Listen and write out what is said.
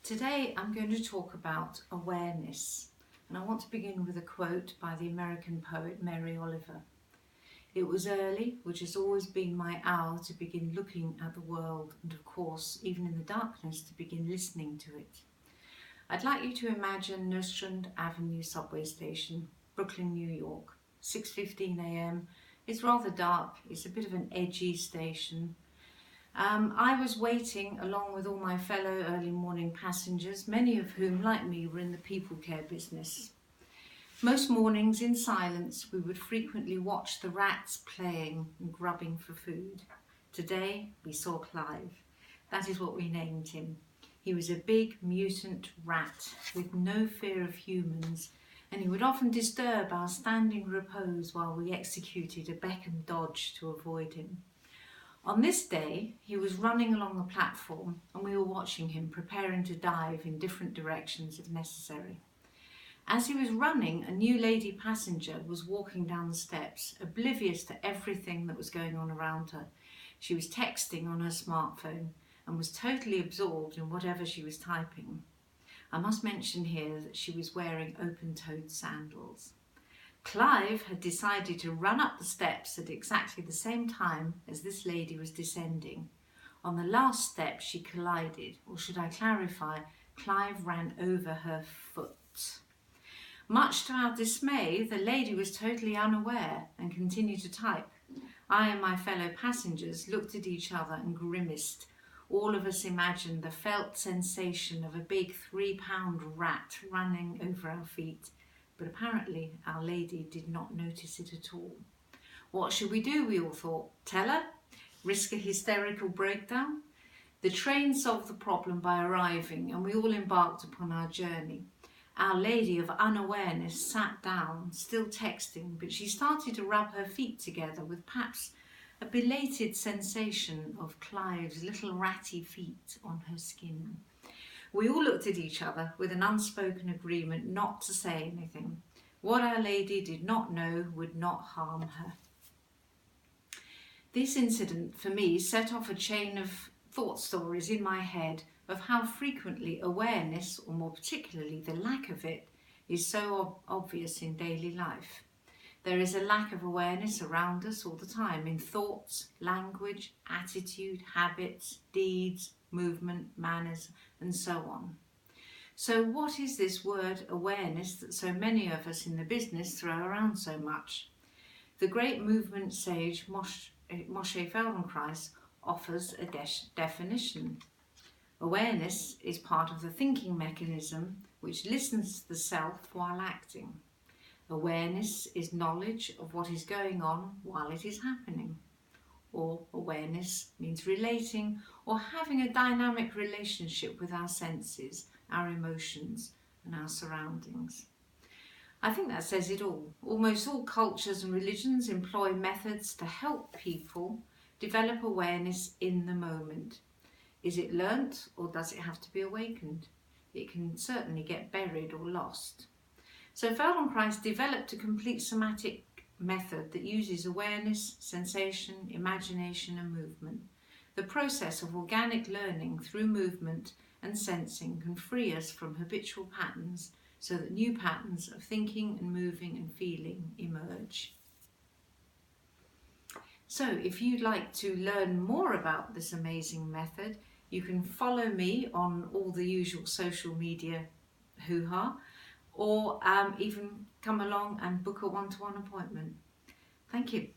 Today I'm going to talk about awareness, and I want to begin with a quote by the American poet Mary Oliver. It was early, which has always been my hour, to begin looking at the world, and of course, even in the darkness, to begin listening to it. I'd like you to imagine Nostrand Avenue subway station, Brooklyn, New York, 6:15 a.m. It's rather dark, it's a bit of an edgy station. I was waiting along with all my fellow early morning passengers, many of whom, like me, were in the people care business. Most mornings, in silence, we would frequently watch the rats playing and grubbing for food. Today, we saw Clive. That is what we named him. He was a big mutant rat with no fear of humans, and he would often disturb our standing repose while we executed a Beckham dodge to avoid him. On this day, he was running along the platform and we were watching him, preparing to dive in different directions if necessary. As he was running, a new lady passenger was walking down the steps, oblivious to everything that was going on around her. She was texting on her smartphone and was totally absorbed in whatever she was typing. I must mention here that she was wearing open-toed sandals. Clive had decided to run up the steps at exactly the same time as this lady was descending. On the last step she collided, or should I clarify, Clive ran over her foot. Much to our dismay, the lady was totally unaware and continued to type. I and my fellow passengers looked at each other and grimaced. All of us imagined the felt sensation of a big 3-pound rat running over our feet. But apparently our lady did not notice it at all. What should we do, we all thought? Tell her? Risk a hysterical breakdown? The train solved the problem by arriving, and we all embarked upon our journey. Our lady of unawareness sat down, still texting, but she started to rub her feet together with perhaps a belated sensation of Clive's little ratty feet on her skin. We all looked at each other with an unspoken agreement not to say anything. What Our Lady did not know would not harm her. This incident, for me, set off a chain of thought stories in my head of how frequently awareness, or more particularly the lack of it, is so obvious in daily life. There is a lack of awareness around us all the time in thoughts, language, attitude, habits, deeds, movement, manners, and so on. So what is this word awareness that so many of us in the business throw around so much? The great movement sage Moshe Feldenkrais offers a definition. Awareness is part of the thinking mechanism which listens to the self while acting. Awareness is knowledge of what is going on while it is happening. Or awareness means relating or having a dynamic relationship with our senses, our emotions, and our surroundings. I think that says it all. Almost all cultures and religions employ methods to help people develop awareness in the moment. Is it learnt, or does it have to be awakened? It can certainly get buried or lost. So Feldenkrais developed a complete somatic method that uses awareness, sensation, imagination and movement. The process of organic learning through movement and sensing can free us from habitual patterns so that new patterns of thinking and moving and feeling emerge. So if you'd like to learn more about this amazing method, you can follow me on all the usual social media hoo-ha, or even come along and book a one-to-one appointment. Thank you.